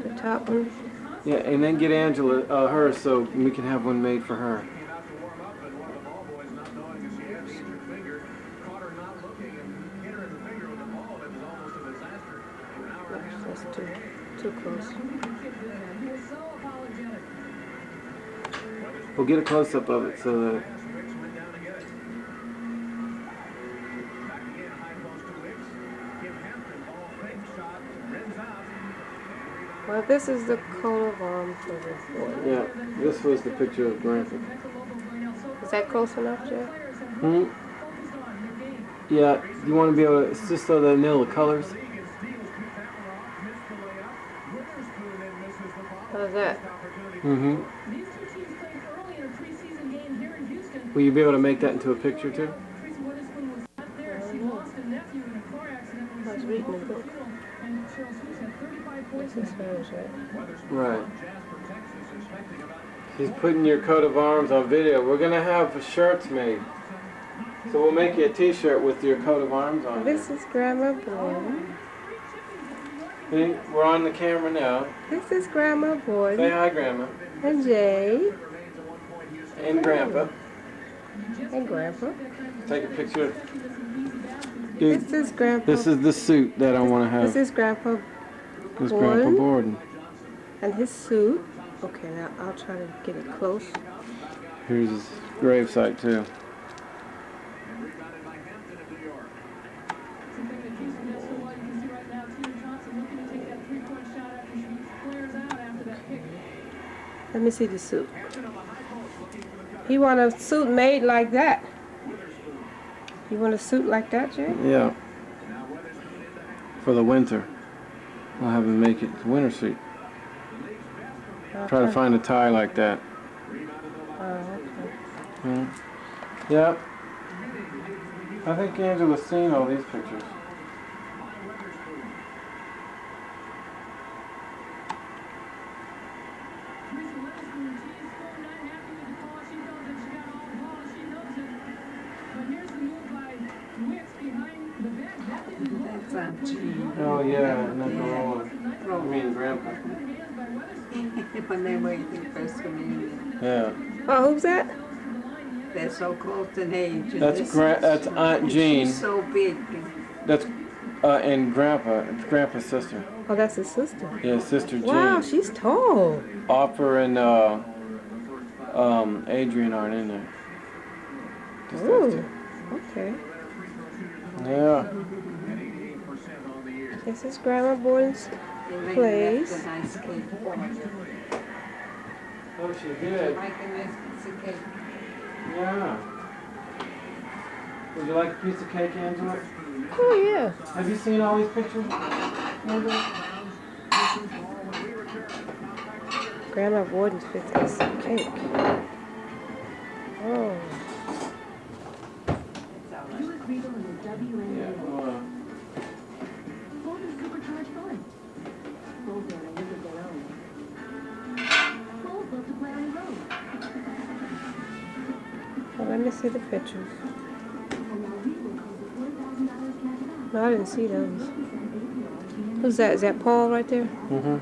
The top one? Yeah, and then get Angela hers so we can have one made for her. That's too close. We'll get a close-up of it so that... Well, this is the coat of arms for the boy. Yeah, this was the picture of Grandpa. Is that close enough, Jeff? Hmm? Yeah, you want to be able to... It's just so they know the colors. How's that? Mm-hmm. Will you be able to make that into a picture, too? I was reading the book. This is hers, right? Right. He's putting your coat of arms on video. We're going to have shirts made. So we'll make you a t-shirt with your coat of arms on. This is Grandma Boyd. See, we're on the camera now. This is Grandma Boyd. Say hi, Grandma. And Jay. And Grandpa. And Grandpa. Take a picture. Dude, this is Grandpa. This is the suit that I want to have. This is Grandpa This is Grandpa Borden. And his suit. Okay, now I'll try to get it close. Here's his gravesite, too. Let me see the suit. He want a suit made like that. You want a suit like that, Jay? Yeah. For the winter. We'll have him make it the winter suit. Okay. Try to find a tie like that. Okay. Yeah. I think Angela's seen all these pictures. Oh yeah, and then Roland. I mean Grandpa. When they wait for First Communion. Yeah. Oh, who's that? They're so close in age. That's Aunt Jean. She's so big. That's and Grandpa. It's Grandpa's sister. Oh, that's his sister. Yeah, Sister Jean. Wow, she's tall. Offer and Adrian aren't in there. Oh, okay. Yeah. This is Grandma Borden's place. A nice cake for you. Oh, she did. Make a nice piece of cake. Yeah. Would you like a piece of cake, Angela? Oh, yeah. Have you seen all these pictures, Angela? Grandma Borden's fixing us some cake. Oh. Yeah, Well, let me see the pictures. No, I didn't see those. Who's that? Is that Paul right there? Mm-hmm.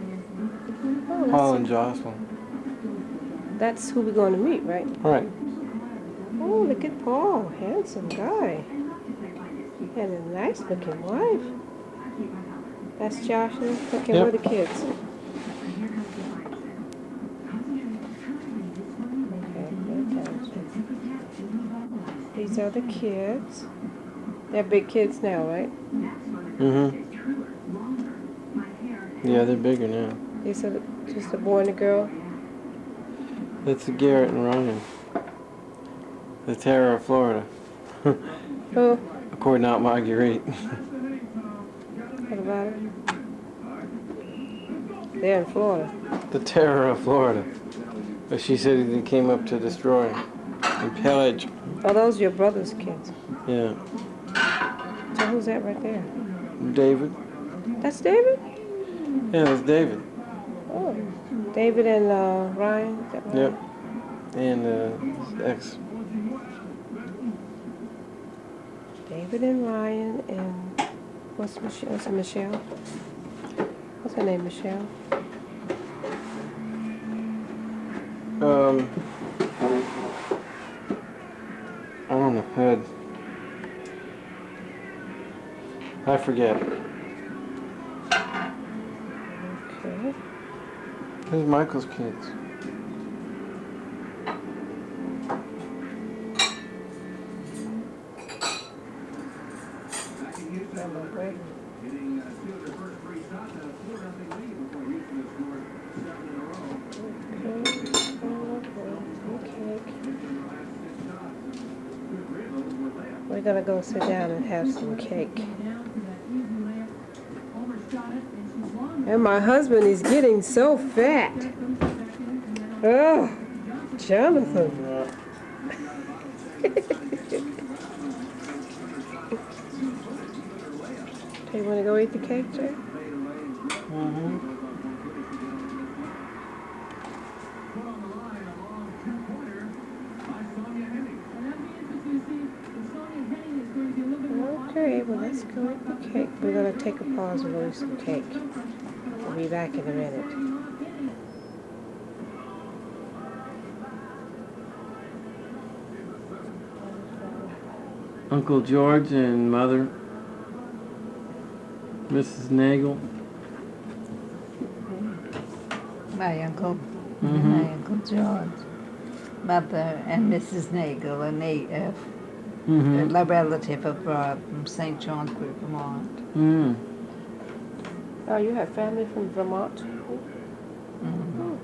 Oh, Paul and Jocelyn. That's who we're going to meet, right? Right. Oh, look at Paul. Handsome guy. And a nice looking wife. That's Jocelyn. Okay, where are the kids? These are the kids. They're big kids now, right? Mm-hmm. Yeah, they're bigger now. These are just a boy and a girl? That's Garrett and Ryan. The terror of Florida. Who? According to Aunt Marguerite. What about it? They're in Florida. The terror of Florida. But she said they came up to destroy and pillage. Oh, those are your brother's kids. Yeah. So who's that right there? David. That's David? Yeah, that's David. Oh, David and Ryan? Is that right? Yep. And his ex. David and Ryan and what's Michelle? What's her name? Michelle? On the head. I forget. Okay. Here's Michael's kids. Grandma Brady. We're gonna go sit down and have some cake. And my husband is getting so fat. Oh, Jonathan. Hey, you wanna go eat the cake, Jay? Mm-hmm. Okay, well let's go eat the cake. We're gonna take a pause and go eat some cake. We'll be back in a minute. Uncle George and Mother, Mrs. Nagel. My uncle, Mm-hmm. my Uncle George, Mother, and Mrs. Nagel, a Mm-hmm. relative of from St. Johnsbury, Vermont. Mm. Oh, you have family from Vermont? Mm-hmm.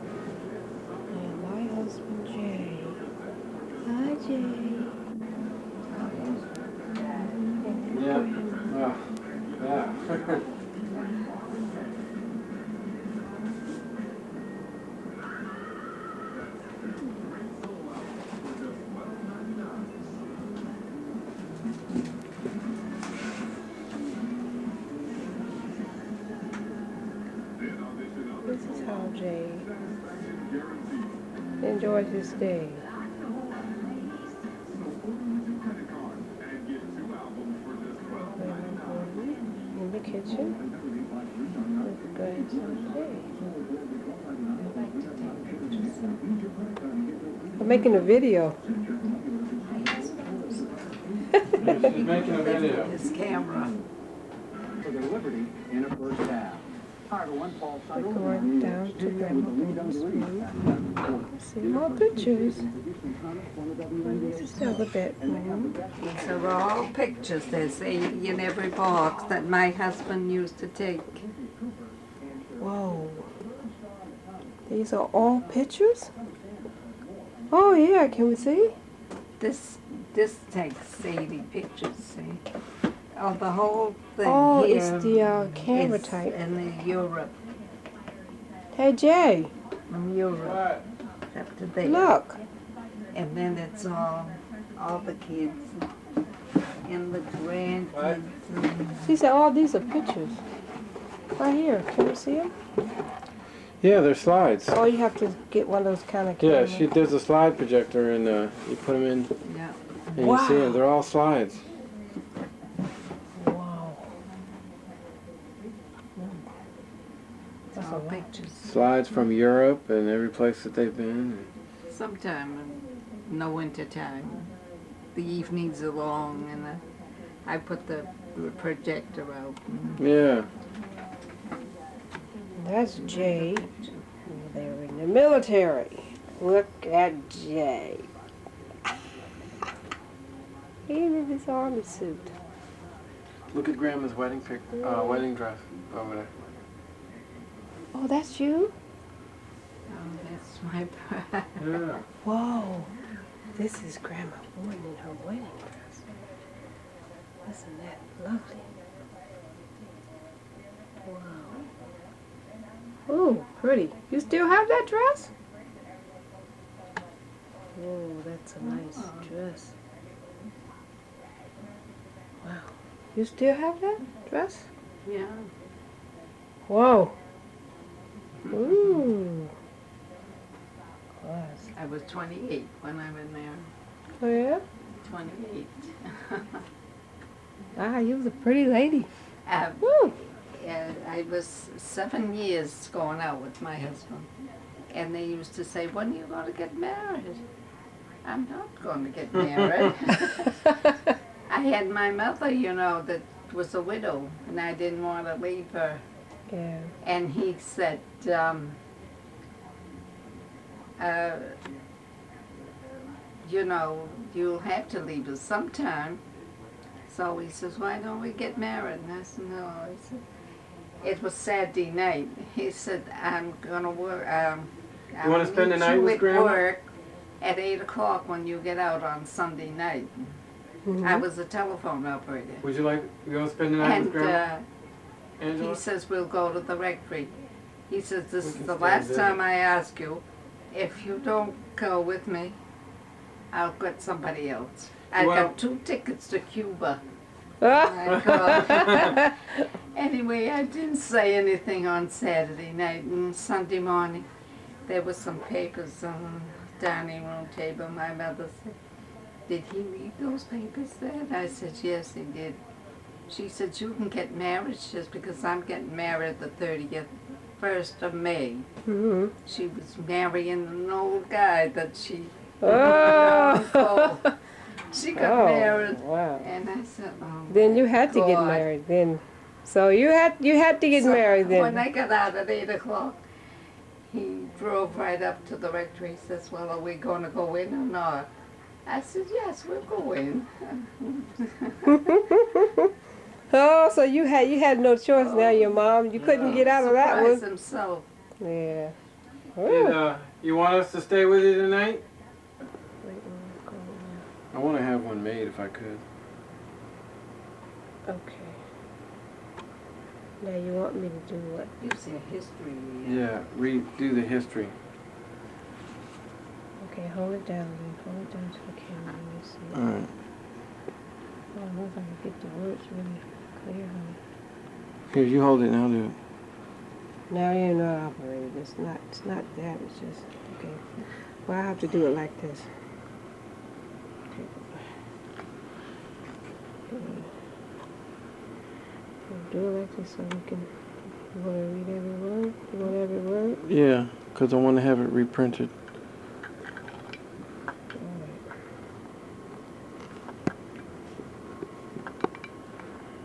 And my husband Jay. Hi Jay. Yeah. Oh. Yeah. This is how Jay enjoys his day. In the kitchen with grandson Jay. I'm making a video. She's making a video. His camera. For their liberty in a first half. We're going down to Grandma Brady's room. See more pictures. This is the other bedroom. These are all pictures they say in every box that my husband used to take. Whoa. These are all pictures? Oh yeah, can we see? This takes 80 pictures, see? Oh, the whole thing Oh, here it's the camera is type. in the Europe, Hey Jay, from Europe What? up to there. look. And then it's all the kids and the grandkids. These are pictures. Right here, can we see them? Yeah, they're slides. Oh, you have to get one of those kind of Yeah, cameras. there's a slide projector and you put them in Yeah. and you see them. They're all slides. Wow. It's That's all a lot. pictures. Slides from Europe and every place that they've been. Sometime in the winter time, the evenings are long, and I put the projector out. Yeah. That's Jay. They're in the military. Look at Jay. Even in his army suit. Look at Grandma's wedding wedding dress over there. Oh, that's you? Oh, that's my bride. Yeah. Whoa. This is Grandma Boyd in her wedding dress. Isn't that lovely? Wow. Ooh, pretty. You still have that dress? Oh, that's a nice dress. Wow. You still have that dress? Yeah. Whoa. Ooh. Class. I was 28 when I went there. Oh yeah? 28. Ah, you was a pretty lady. Uh, Woo. I was 7 years going out with my husband. And they used to say, when are you going to get married? I'm not going to get married. I had my mother, that was a widow, and I didn't want to leave her. Yeah. And he said, you'll have to leave us sometime. So he says, why don't we get married? And I said, no. He said, it was Saturday night. He said, I'm going to work. You want to spend the night with Grandma? Work at 8 o'clock when you get out on Sunday night. Mm-hmm. I was a telephone operator. Would you like to go spend the night with Grandma? Angela? He says, we'll go to the rectory. He says, this is can the stay last there. time I ask you. If you don't go with me, I'll get somebody else. I Well- got 2 tickets to Cuba. Oh. Anyway, I didn't say anything on Saturday night, and Sunday morning there was some papers on the dining room table. My mother said, did he leave those papers there? And I said, yes, he did. She said, you can get married just because I'm getting married the 1st of May. Mm-hmm. She was marrying an old guy that she Oh. She got married. Wow. And I said, oh, Then you had to get God. married then. So you had to get So married then. when I got out at 8 o'clock, he drove right up to the rectory. He says, well, are we going to go in or not? I said, yes, we'll go in. Oh, so you had no choice now. Your mom, you couldn't get out of that Surprised one. himself. Yeah. Did, you want us to stay with you tonight? I want to have one made if I could. Okay. Now you want me to do what? You see history. Yeah, redo the history. Okay, hold it down then. Hold it down to the camera. Let me see. Alright. I don't know if I can get the words really clear. Here, you hold it and I'll do it. Now you're not operated. It's not that. It's just okay. Well, I have to do it like this. Okay. Do it like this so we can. You want to read every word? You want every word? Yeah, because I want to have it reprinted.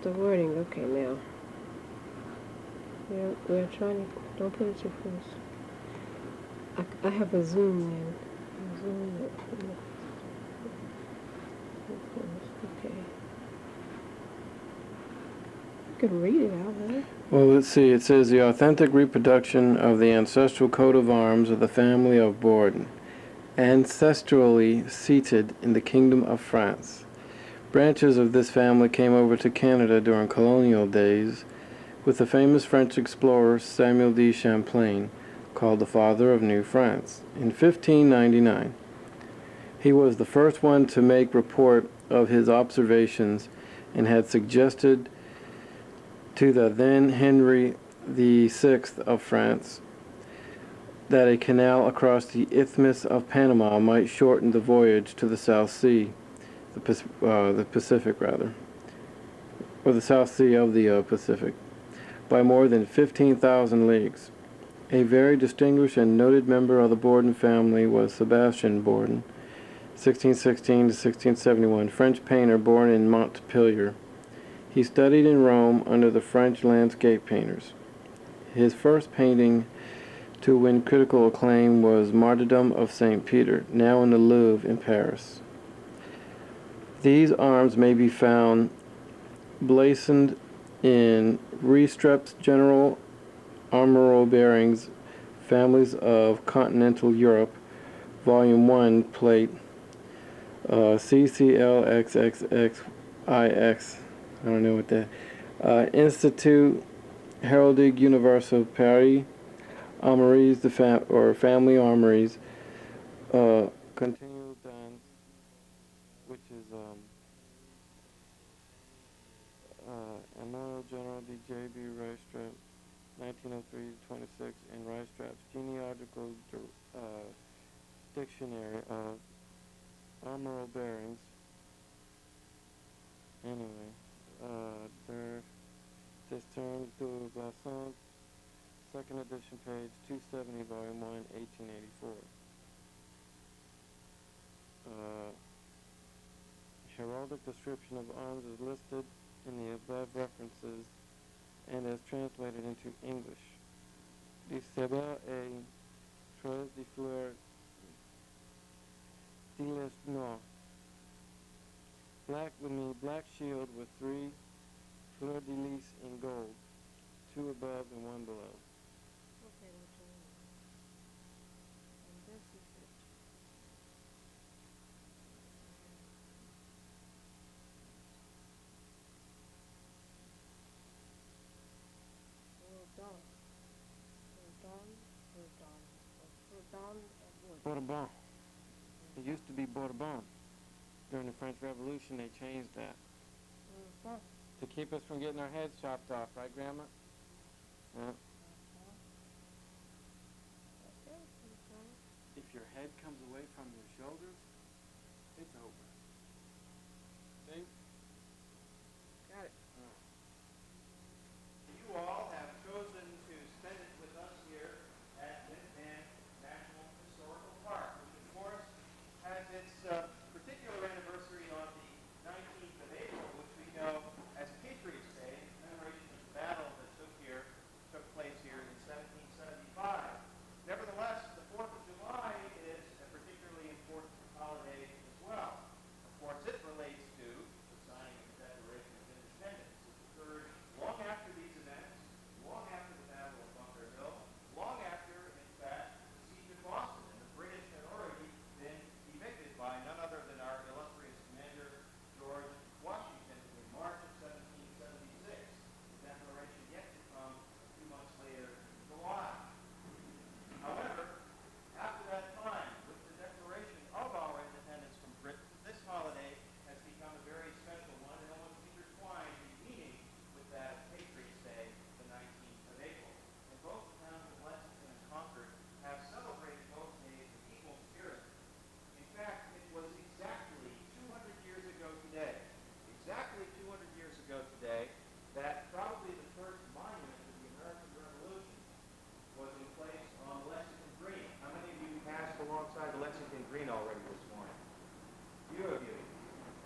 The wording, okay, now. Yeah, we're trying to, don't put it too close. I have a zoom in. Zoom it. Okay. You can read it out, right? Well, let's see. It says the authentic reproduction of the ancestral coat of arms of the family of Borden, ancestrally seated in the Kingdom of France. Branches of this family came over to Canada during colonial days with the famous French explorer Samuel de Champlain, called the Father of New France, in 1599. He was the first one to make report of his observations and had suggested to the then Henry VI of France that a canal across the Isthmus of Panama might shorten the voyage to the South Sea, the Pacific rather, or the South Sea of the Pacific, by more than 15,000 leagues. A very distinguished and noted member of the Borden family was Sebastian Borden, 1616 to 1671, French painter born in Montpellier. He studied in Rome under the French landscape painters. His first painting to win critical acclaim was Martyrdom of St. Peter, now in the Louvre in Paris. These arms may be found blazoned in Restreps General Armorial Bearings, Families of Continental Europe, Volume 1, Plate CCLXXXIX. I don't know what that. Institut Heraldique Universelle Paris, Armories, or Family Armories, Continual Dance, which is Emmanuel General de J.B. Ricestrap, 1903-26, in Ricestrap's Genealogical Dictionary of Armorial Bearings. Anyway, this term de Glaçons, second edition, page 270, volume 1, 1884. Heraldic description of arms is listed in the above references and is translated into English. Du sabre et trois de fleurs d'Iles Noir. Black shield with 3 fleurs de lis in gold, 2 above and 1 below. Okay, we'll join them. And this is it. Verdun. Verdun Edward. Bourbon. It used to be Bourbon. During the French Revolution, they changed that. Mhm. To keep us from getting our heads chopped off, right, Grandma? Yeah. Okay, okay. If your head comes away from your shoulders, it's over. See? Got it. You all have chosen to spend it with us here at Minuteman National Historical Park, which of course has its particular anniversary on the 19th of April, which we know as Patriots Day, in commemoration of the battle that took place here in 1775. Nevertheless, the 4th of July is a particularly important holiday as well. Of course, it relates to the signing of the Declaration of Independence. It occurred long after these events, long after the Battle of Bunker Hill, long after, in fact, the siege of Boston, and the British had already been evicted by none other than our illustrious commander, George Washington, in March of 1776. The Declaration yet to come a few months later in July. However, after that time, with the declaration of our independence from Britain, this holiday has become a very special one and almost intertwined in meaning with that of Patriots Day, the 19th of April. And both the towns of Lexington and Concord have celebrated both days with equal spirit. In fact, it was exactly 200 years ago today, that probably the first monument to the American Revolution was in place on Lexington Green. How many of you passed alongside the Lexington Green already this morning? Few of you.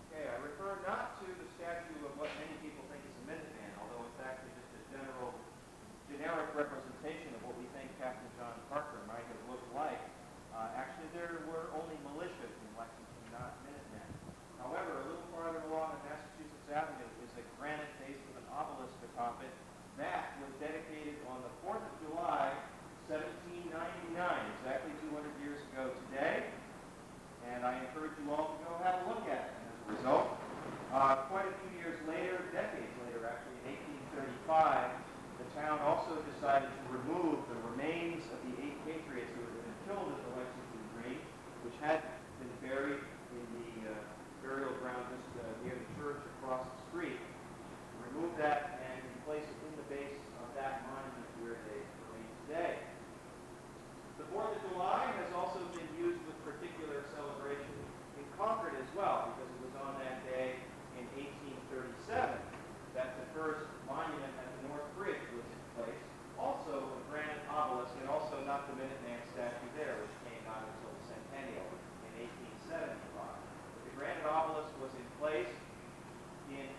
Okay, I refer not to the statue of what many people think is a Minuteman, although it's actually just a generic representation of what we think Captain John Parker might have looked like. Actually, there were only militia in Lexington, not Minutemen. However, a little farther along on Massachusetts Avenue is a granite base with an obelisk atop it. That was dedicated on the 4th of July, 1799, exactly 200 years ago today. And I encourage you all to go have a look at it. And as a result, quite a few years later, decades later actually, in 1835, the town also decided to remove the remains of the 8 patriots who had been killed at the Lexington Green, which had been buried in the burial ground just near the church across the street. Remove that and replace it in the base of that monument where they remain today. The 4th of July has also been used with particular celebration in Concord as well, because it was on that day in 1837 that the first monument at the North Bridge was in place. Also a granite obelisk, and also not the Minuteman statue there, which came out until the centennial in 1875. The granite obelisk was in place in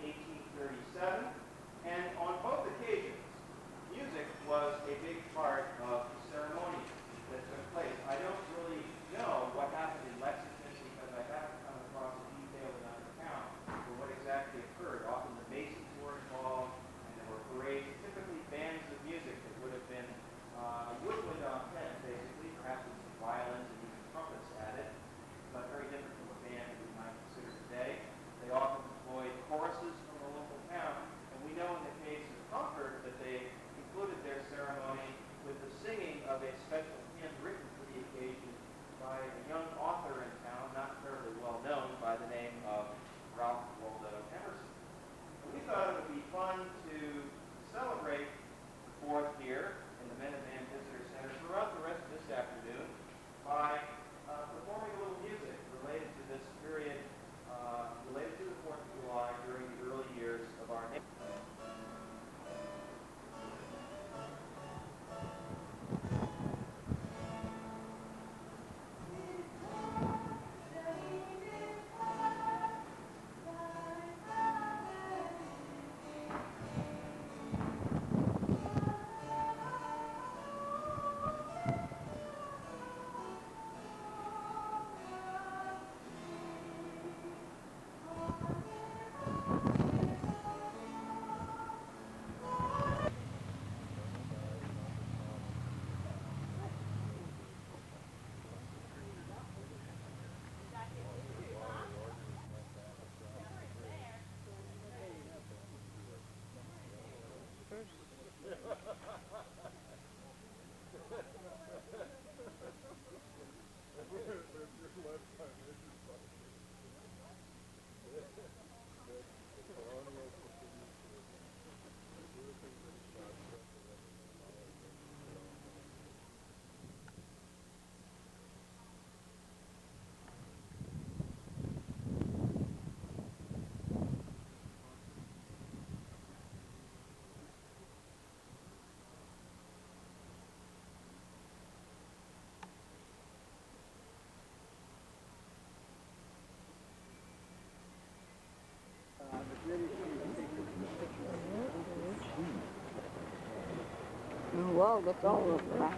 Well, that's all of that.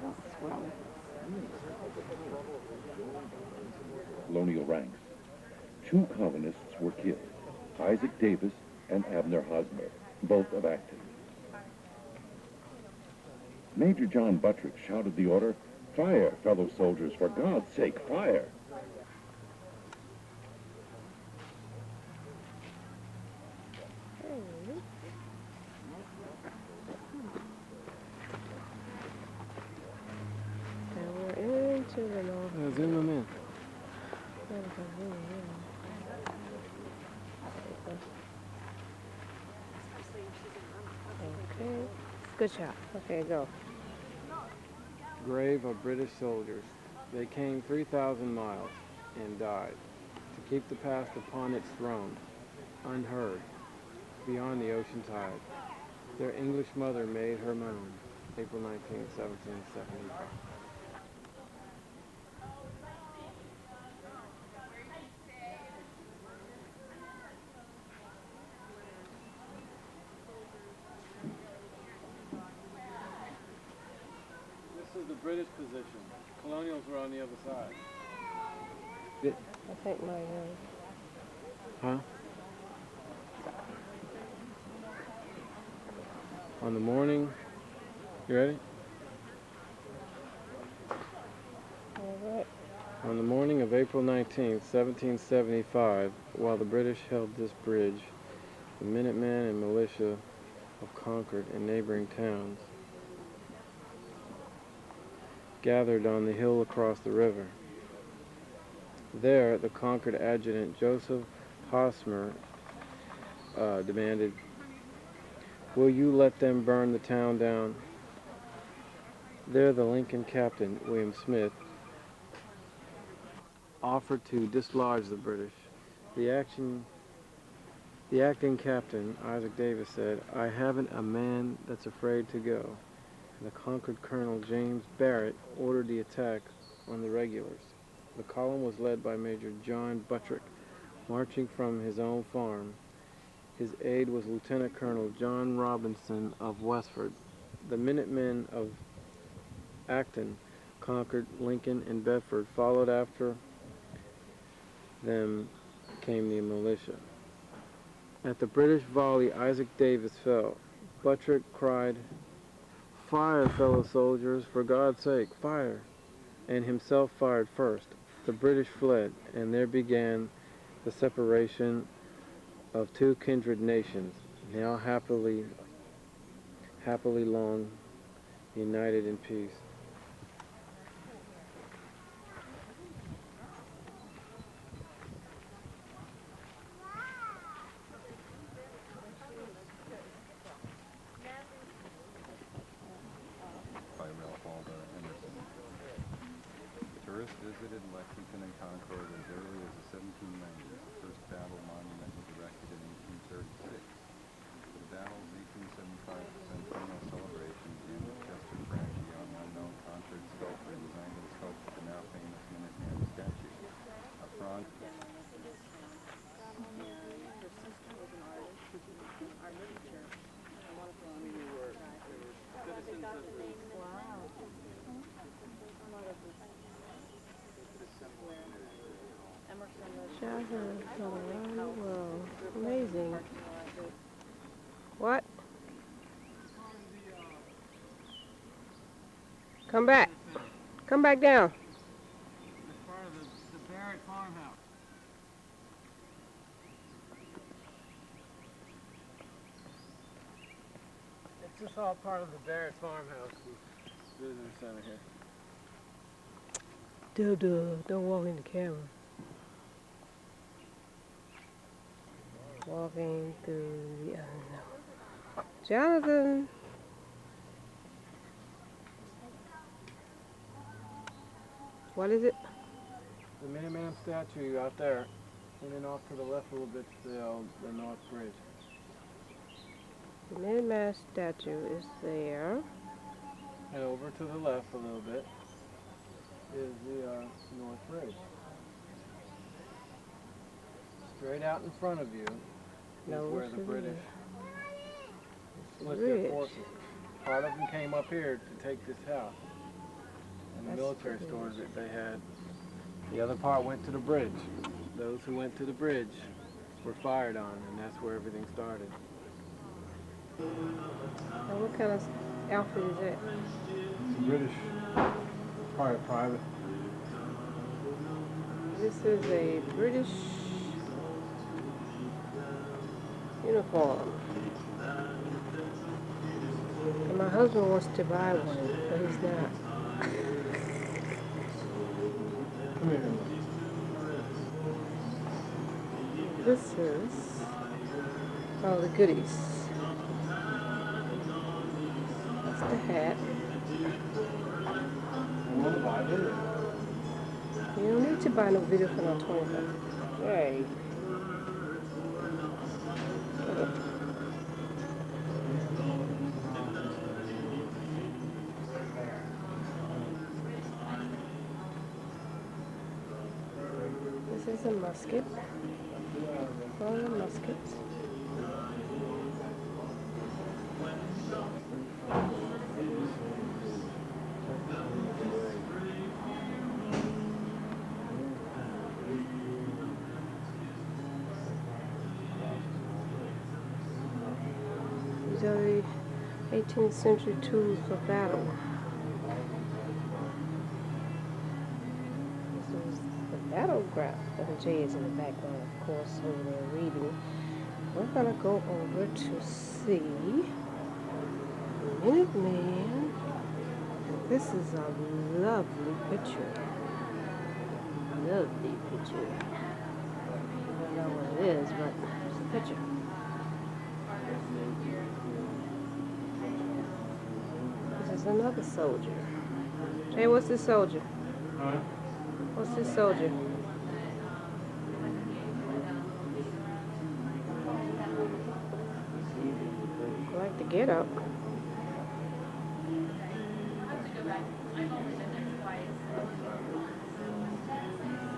That's well. Colonial ranks. 2 colonists were killed, Isaac Davis and Abner Hosmer, both of Acton. Major John Buttrick shouted the order, "Fire, fellow soldiers, for God's sake, fire!" And we're into the north. Zoom them in. Okay. Good shot. Okay, go. Grave of British soldiers. They came 3,000 miles and died to keep the past upon its throne, unheard, beyond the ocean tide. Their English mother made her moan, April 19, 1775. This is the British position. Colonials were on the other side. I think my Huh? On the morning, you ready? all right. On the morning of April 19th, 1775, while the British held this bridge, the Minutemen and militia of Concord and neighboring towns gathered on the hill across the river. There, the Concord adjutant Joseph Hosmer demanded, "Will you let them burn the town down?" There, the Lincoln captain, William Smith, offered to dislodge the British. The acting captain, Isaac Davis, said, "I haven't a man that's afraid to go." And the Concord Colonel James Barrett ordered the attack on the regulars. The column was led by Major John Buttrick, marching from his own farm. His aide was Lieutenant Colonel John Robinson of Westford. The Minutemen of Acton, Concord, Lincoln, and Bedford followed. After them came the militia. At the British volley, Isaac Davis fell. Buttrick cried, "Fire, fellow soldiers, for God's sake, fire!" and himself fired first. The British fled, and there began the separation of 2 kindred nations, now happily long united in peace. By Ralph Waldo Emerson. Tourists visited Lexington and Concord as early as the 1790s. The first battle monument was erected in 1836. For the battle's 1875 centennial celebration, Jim Chester Franchi, an unknown Concord sculptor, designed and sculpted the now famous Minuteman statue. Up front, Traveling around the world. Amazing. What? Come back. Come back down. It's part of the Barrett farmhouse. This is all part of the Barrett Farmhouse, the visitor center here. Duh, don't walk in the camera. Walking through the unknown. Jonathan! What is it? The Minuteman statue out there, and then off to the left a little bit, the North Bridge. The Minuteman statue is there. And over to the left a little bit is the North Bridge. Straight out in front of you is where the British split their forces. Part of them came up here to take this house and the military stores that they had. The other part went to the bridge. Those who went to the bridge were fired on, and that's where everything started. And what kind of outfit is that? It's British, probably private. This is a British uniform. And my husband wants to buy one, but he's not. Come here. This is all the goodies. That's the hat. You want to buy it? You don't need to buy no video for no 25. Hey. This is a musket. All the muskets. These are the 18th century tools for battle. This is the battleground. The J is in the background, of course, over there reading. We're gonna go over to see Minuteman. This is a lovely picture. Lovely picture. I don't know what it is, but it's a picture. This is another soldier. Hey, what's this soldier? Huh? What's this soldier? I like to get up.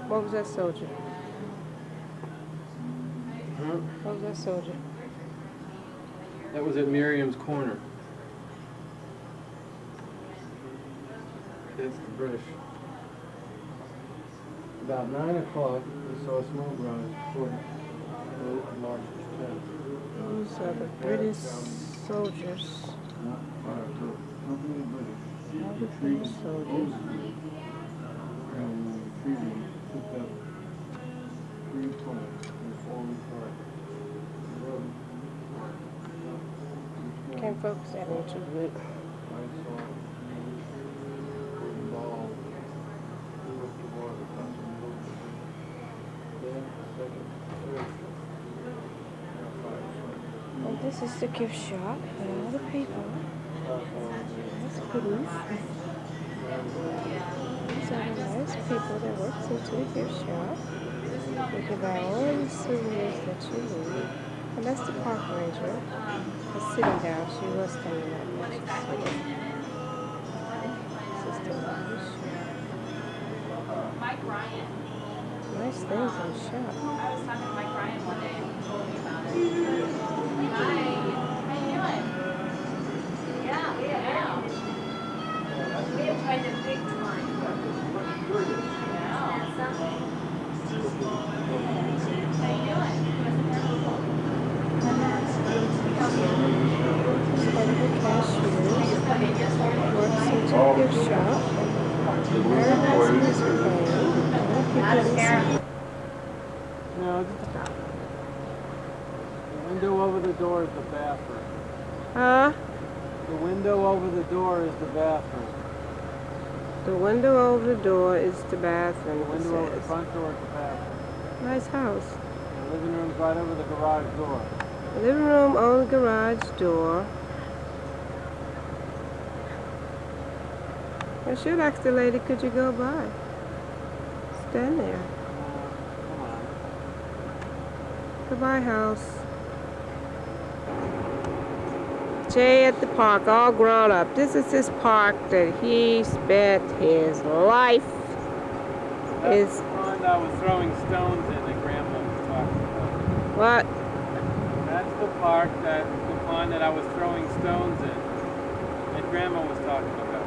What was that soldier? Huh? What was that soldier? That was at Miriam's Corner. That's the British. About 9 o'clock, we saw smoke rise toward the largest tent. Those are the British soldiers. All the British soldiers. And treaty took up 3 points before we part. Can't focus that in too good. I saw the ball through up the water, touching the boat. Then, second, third, And this is the gift shop for all the people. That's goodies. These are the nice people that works into the gift shop. You can buy all the souvenirs that you need. And that's the park ranger. That's sitting down. She was standing up, but she's sitting. This is the gift shop. Mike Ryan. Nice things in the shop. I was talking to Mike Ryan one day and he told me about it. Hi, how you doing? Yeah. We have tried the big time. Yeah. How you doing? This part of the cashiers works into the gift shop. Very nice music playing. No, the window over the door is the bathroom. Huh? The window over the door is the bathroom. The window over the door is the bathroom. The It window over the says. front door is the bathroom. Nice house. The living room's right over the garage door. Living room on the garage door. I should ask the lady, could you go by? Stand there. Come on. Goodbye, house. Jay at the park, all grown up. This is his park that he spent his life. That's the pond I was throwing stones in that Grandma was talking about. What? That's the park, the pond that I was throwing stones in that Grandma was talking about.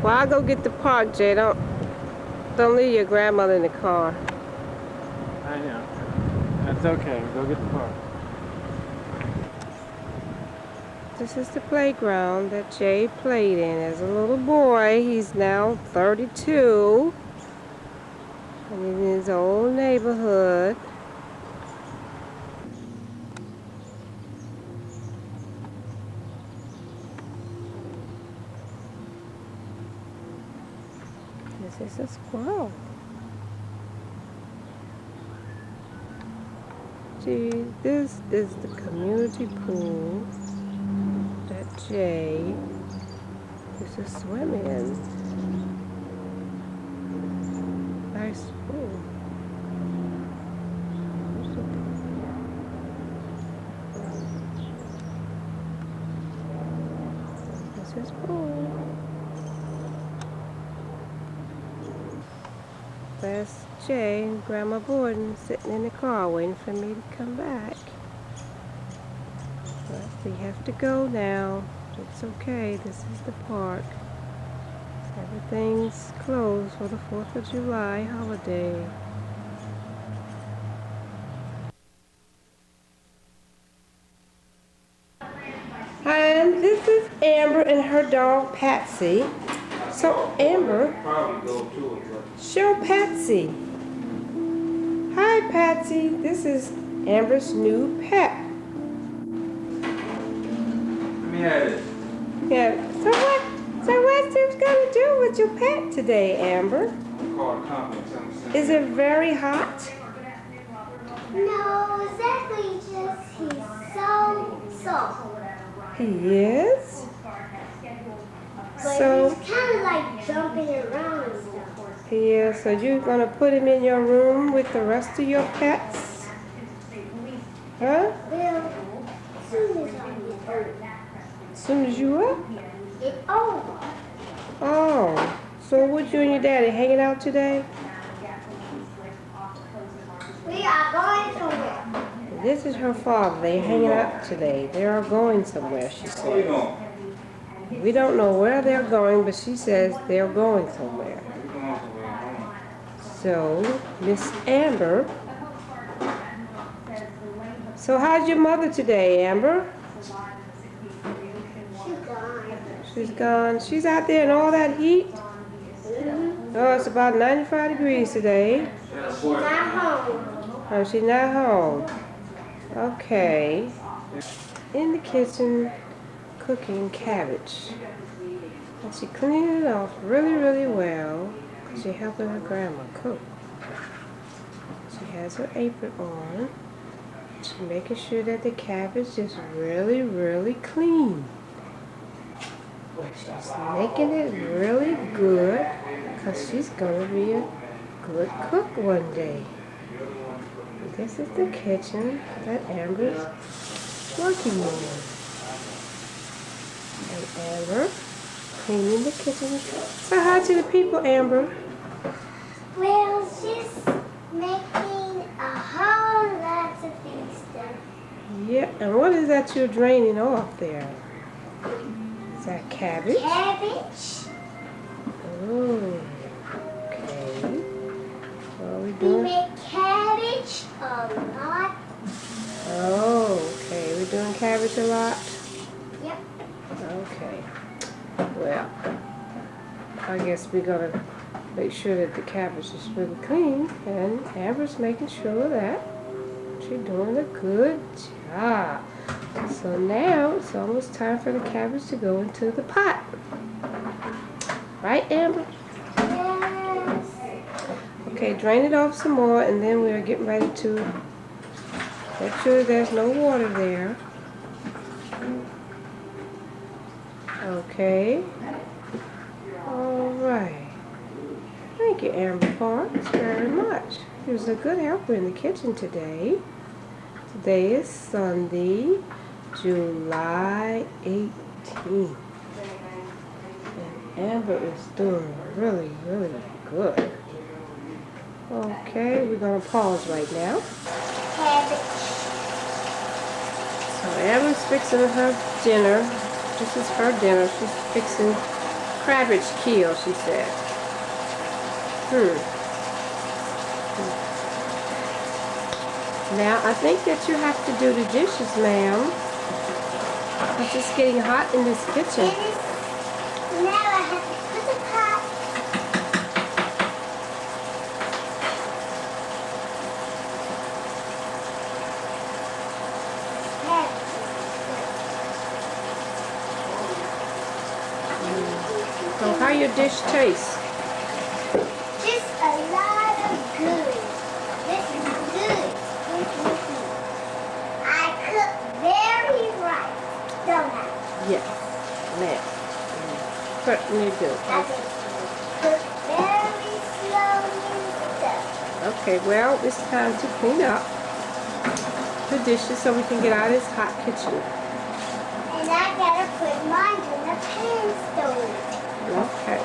Well, I'll go get the park, Jay. Don't leave your grandmother in the car. I know. That's okay. Go get the park. This is the playground that Jay played in as a little boy. He's now 32. And in his old neighborhood. This is a squirrel. Gee, this is the community pool that Jay used to swim in. Nice pool. This is pool. That's Jay and Grandma Borden sitting in the car waiting for me to come back. But we have to go now. It's okay. This is the park. Everything's closed for the 4th of July holiday. And this is Amber and her dog Patsy. So Amber, show Patsy. Hi Patsy, this is Amber's new pet. Let me have it. Yeah. So what's you gonna do with your pet today, Amber? Call it confidence. Is it very hot? No, exactly, just he's so soft. He is. But So he's kind of like jumping around and stuff. he is. So you're gonna put him in your room with the rest of your pets? Huh? Well, soon as I get over. As soon as you up? It's over. Oh. So what you and your daddy hanging out today? We are going somewhere. This is her father. They're hanging out today. They are going somewhere, she Where you said. going? We don't know where they're going, but she says they're going somewhere. We going somewhere. So, Miss Amber. So how's your mother today, Amber? She's gone. She's gone. She's out there in all that heat. Oh, it's about 95 degrees today. She's not home. Oh, she's not home. Okay. In the kitchen, cooking cabbage. And she cleaned it off really, really well. She's helping her grandma cook. She has her apron on. She's making sure that the cabbage is really, really clean. She's making it really good because she's going to be a good cook one day. This is the kitchen that Amber's working in. And Amber cleaning the kitchen. So hi to the people, Amber. Well, she's making a whole lot of things there. Yeah, and what is that you're draining off there? Is that cabbage? Cabbage. Oh, okay. What are we We doing? make cabbage a lot. Oh, okay. We're doing cabbage a lot? Yep. Okay. Well, I guess we're going to make sure that the cabbage is really clean, and Amber's making sure of that. She's doing a good job. So now it's almost time for the cabbage to go into the pot. Right, Amber? Yes. Okay, drain it off some more, and then we're getting ready to make sure there's no water there. Okay. All right. Thank you, Amber Parks, very much. She was a good helper in the kitchen today. Today is Sunday, July 18th. And Amber is doing really, really good. Okay, we're going to pause right now. Cabbage. So Amber's fixing her dinner. This is her dinner. She's fixing cabbage keel, she said. Now, I think that you have to do the dishes, ma'am. It's just getting hot in this kitchen. Now I have to put the pot. So how your dish taste? Just a lot of good. This is good. I cook very right, don't I? Yes, ma'am. Certainly do. I just cook very slowly stuff. Okay, well, it's time to clean up the dishes so we can get out of this hot kitchen. And I gotta put mine in the pan stove. Okay.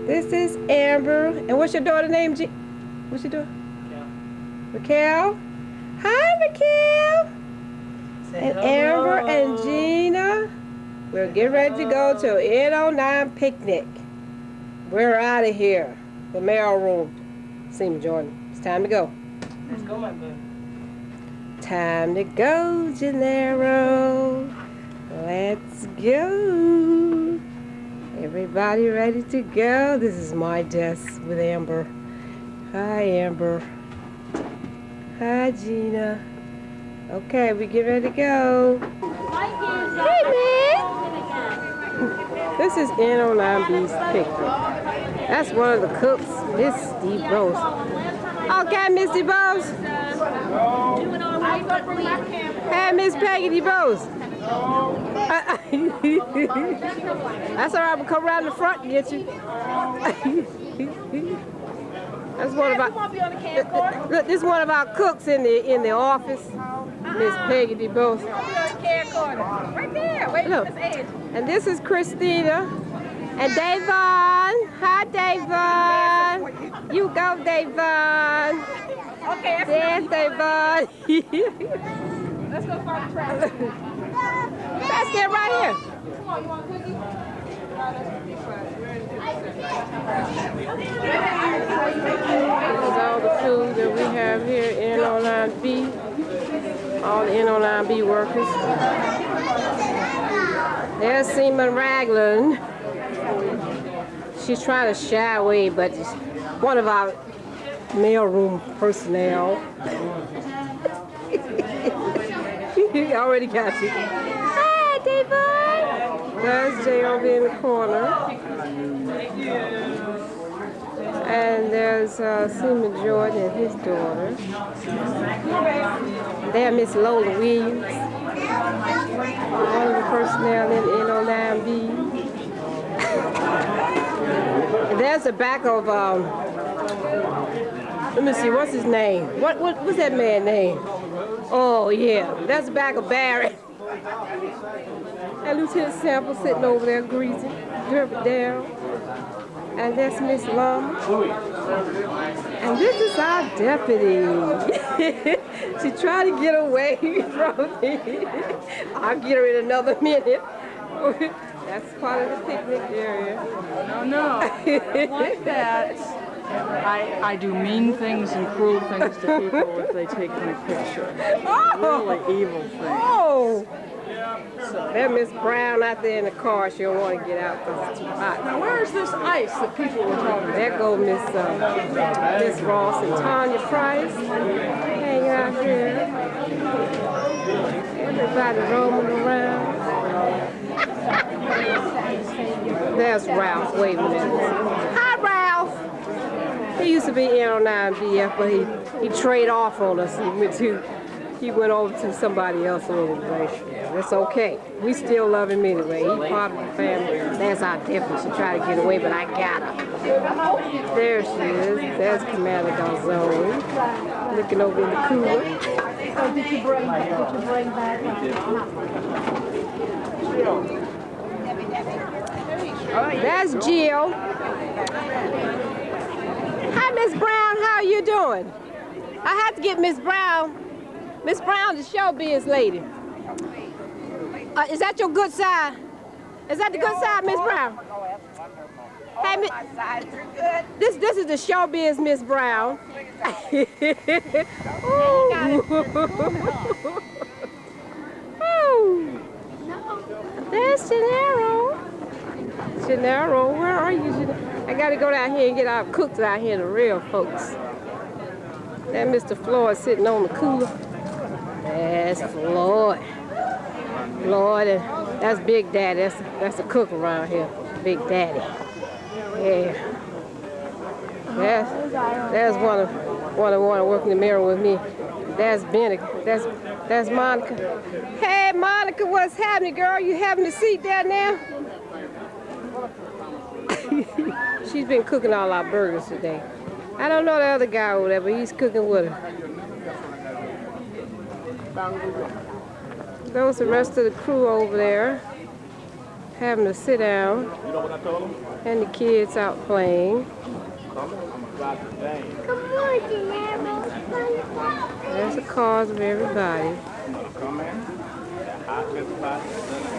This is Amber. And what's your daughter's name? What's your daughter? Mikhail. Hi, Mikhail. And Amber and Gina. We're getting ready to go to NO9 picnic. We're out of here. The mail room. See me, Jordan. It's time to go. Let's go, my bud. Time to go, Gennaro. Let's go. Everybody ready to go? This is my desk with Amber. Hi, Amber. Hi, Gina. Okay, we get ready to go. Hey, man. This is NO9B's picture. That's one of the cooks. This is Steve Bose. Okay, Miss DeBose. Hey, Miss Peggy DeBose. That's all right. We'll come around the front and get you. That's one of our. Look, this is one of our cooks in the office. Miss Peggy DeBose. Right there. Wait, Look. this edge. And this is Christina and Davon. Hi, Davon. You go, Davon. Okay, There's Davon. let's go find the trash. Let's get right here. Come on, you want a cookie? This is all the food that we have here at NO9B. All the NO9B workers. There's Seaman Ragland. She's trying to shy away, but it's one of our mailroom personnel. He already got you. Hi, David. There's J.O.B. in the corner. And there's Seaman Jordan and his daughter. There's Miss Lola Williams. One of the personnel in NO9B. And there's the back of, let me see, what's his name? What's that man's name? Oh, yeah. That's the back of Barry. And Lieutenant Sample sitting over there greasing. Derby down. And that's Miss Lum. And this is our deputy. She tried to get away from me. I'll get her in another minute. That's part of the picnic area. No, like that. I do mean things and cruel things to people if they take my picture. Oh. Really evil things. Oh! There's Miss Brown out there in the car. She don't want to get out because it's too hot. Now, where's this ice that people were talking about? There go Miss Ross and Tanya Price hanging out here. Everybody roaming around. There's Ralph. Wait a minute. Hi, Ralph. He used to be NO9B, but he traded off on us. He went over to somebody else's organization. That's okay. We still love him anyway. He's part of the family. There's our difference. She tried to get away, but I got her. There she is. There's Commander Gonzone. Looking over in the cooler. Oh, did you bring back? That's Jill. Hi, Miss Brown. How are you doing? I have to get Miss Brown. Miss Brown, the showbiz lady. Is that your good side? Is that the good side, Miss Brown? Hey, this is the showbiz Miss Brown. There's Gennaro. Gennaro, where are you, Gennaro? I gotta go down here and get our cooks out here, the real folks. That Mr. Floyd sitting on the cooler. That's Floyd. Floyd, and that's Big Daddy. That's a cook around here. Big Daddy. Yeah. There's one of working the mirror with me. That's Benny. That's Monica. Hey, Monica, what's happening, girl? You having a seat there now? She's been cooking all our burgers today. I don't know the other guy over there, but he's cooking with her. Those the rest of the crew over there having to sit down, and the kids out playing. There's the cars of everybody.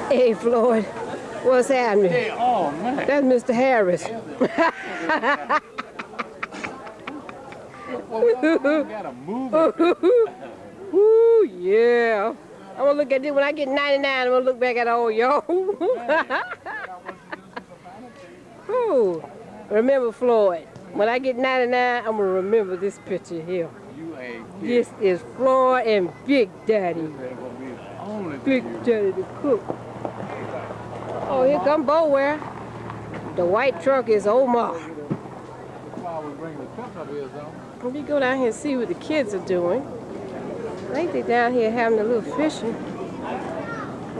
Hey, Floyd, what's happening? Hey, oh, man. That's Mr. Harris. Ooh, yeah. I'm gonna look at this when I get 99. I'm gonna look back at old yo. Ooh, remember Floyd? When I get 99, I'm gonna remember this picture here. This is Floyd and Big Daddy. Big Daddy the cook. Oh, here come Boware. The white truck is Omar. Let me go down here and see what the kids are doing. I think they're down here having a little fishing.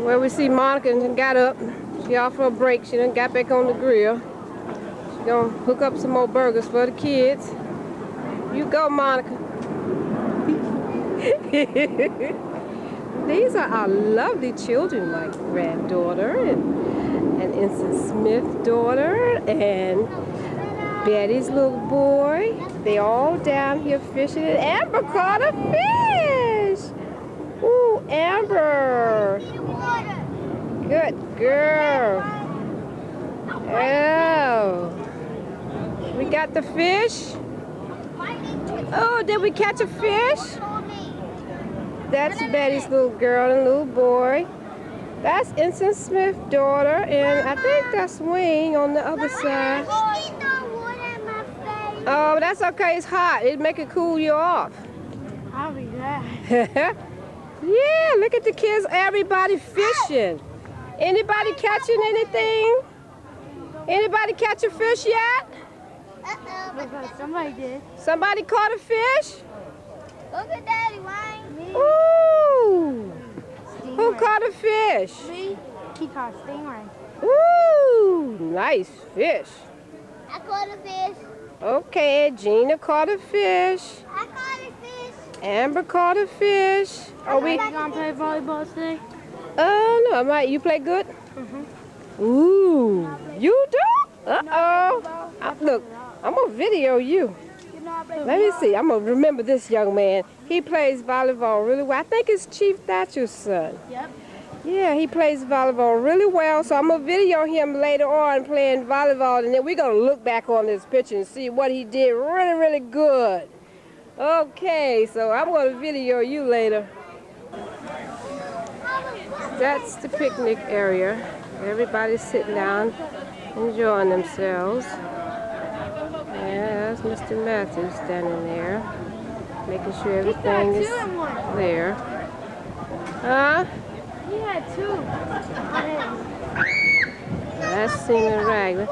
Well, we see Monica and got up. She off for a break. She done got back on the grill. She's gonna hook up some more burgers for the kids. You go, Monica. These are our lovely children, my granddaughter and Ensign Smith's daughter and Betty's little boy. They all down here fishing, and Amber caught a fish. Ooh, Amber. Good girl. Oh. We got the fish. Oh, did we catch a fish? That's Betty's little girl and little boy. That's Ensign Smith's daughter, and I think that's Wayne on the other side. Oh, that's okay. It's hot. It'll make it cool you off. I'll be glad. Yeah, look at the kids. Everybody fishing. Anybody catching anything? Anybody catch a fish yet? Somebody did. Somebody caught a fish? Look at Daddy, Wayne. Ooh. Stingray. Who caught a fish? Me? He caught a stingray. Ooh, nice fish. I caught a fish. Okay, Gina caught a fish. I caught a fish. Amber caught a fish. Oh, we. You gonna play volleyball today? No, I might. You play good? Ooh, you do? Uh-oh. Look, I'm gonna video you. Let me see. I'm gonna remember this young man. He plays volleyball really well. I think it's Chief Thatcher's son. Yep. Yeah, he plays volleyball really well. So I'm gonna video him later on playing volleyball, and then we're gonna look back on this picture and see what he did really, really good. Okay, so I'm gonna video you later. That's the picnic area. Everybody's sitting down, enjoying themselves. Yeah, that's Mr. Matthews standing there, making sure everything is there. Huh? He had two. That's Seaman Raglan.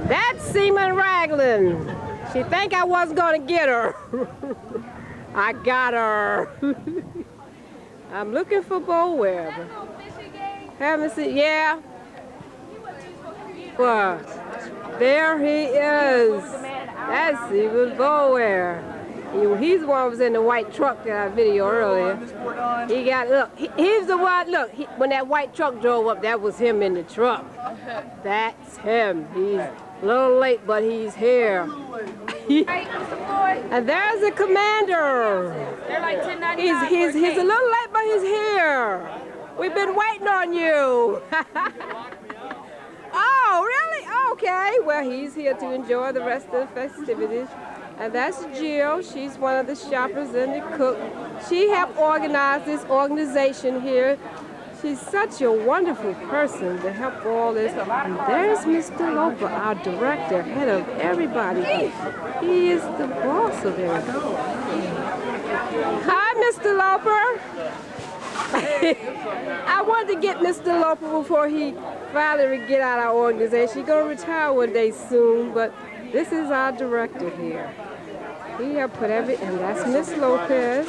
That's Seaman Raglan. She think I wasn't gonna get her. I got her. I'm looking for Bo Webb. Haven't seen, yeah. Well, there he is. That's Seaman Bo Webb. He's the one who was in the white truck that I videoed earlier. He got, look, he's the one, look, when that white truck drove up, that was him in the truck. That's him. He's a little late, but he's here. And there's the commander. They're like $10.99. He's a little late, but he's here. We've been waiting on you. Oh, really? Okay. Well, he's here to enjoy the rest of the festivities. And that's Jill. She's one of the shoppers and the cook. She helped organize this organization here. She's such a wonderful person to help all this. And there's Mr. Loper, our director, head of everybody. He is the boss of everything. Hi, Mr. Loper. I wanted to get Mr. Loper before he finally get out of our organization. He's going to retire one day soon, but this is our director here. He helped put and that's Miss Lopez.